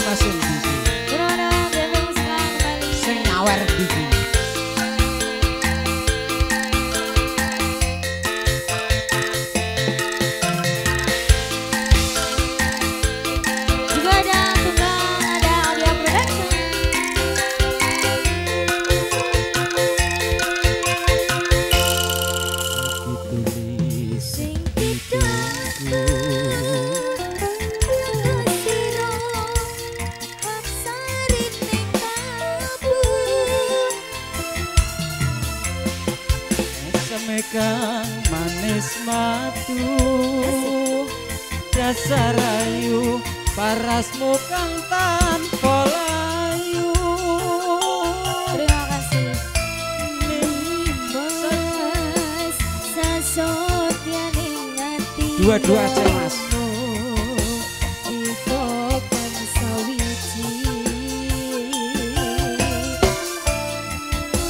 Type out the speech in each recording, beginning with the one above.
masuk TV. Brono Devil sekarang kembali. Sing nyawer TV. Juga ada tunggang, ada audio production. Sing pidhaku sira aksari ning kabur. Semegang manis madu dasar ayu parasmu kang tanpa layu. Terima kasih. Nimbas sasotya ning ati. Dua-dua aja mas. Iko kang sawiji.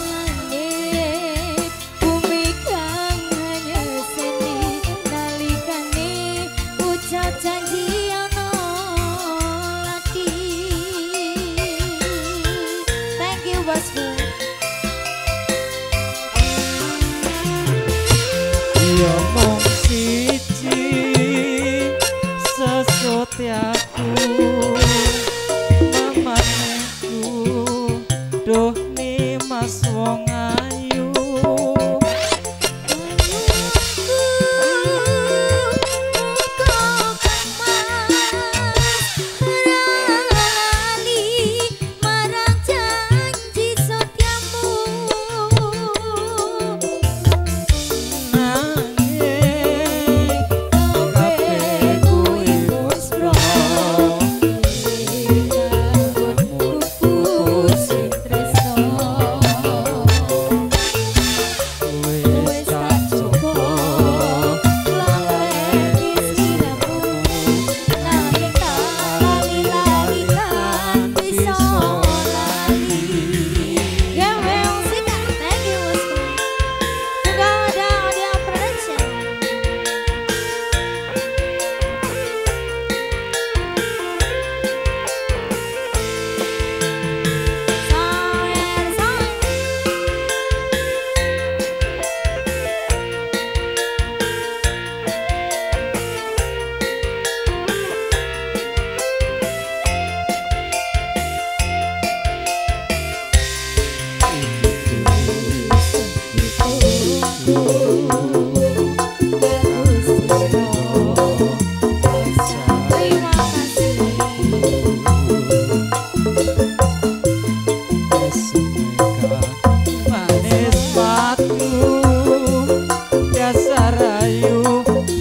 Langit bumi kang hanya seni nalikane ucap janji ana lati. Thank you bosku. Ya mong siji sesotyaku mamanku doh ni mas wong ayu.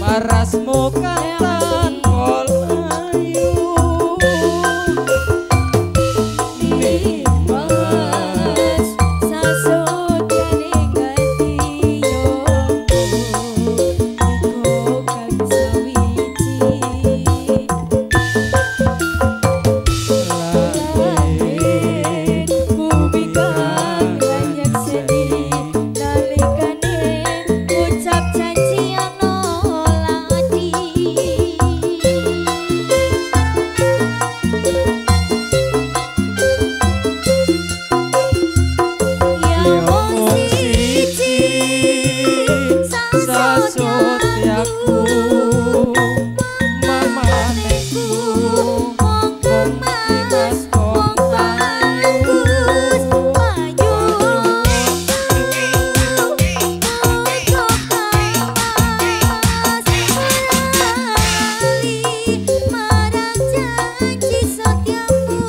Parasmu katan kolayu Nimbas sasotya ning ati yo iko kang sawiji. Langit bumi kang banyak seni nalikane ucap janji ana lati. Ya mong siji sasotyaku mamanku wong kemas wong bagus ayu lali marang janji setiamu.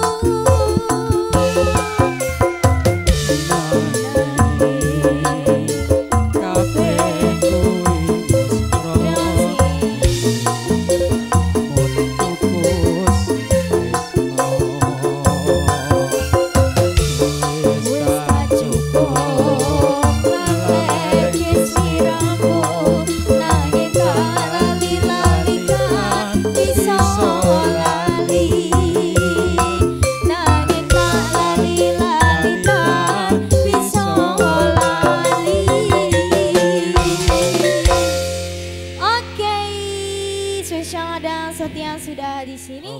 Spesial ada Setia sudah di sini.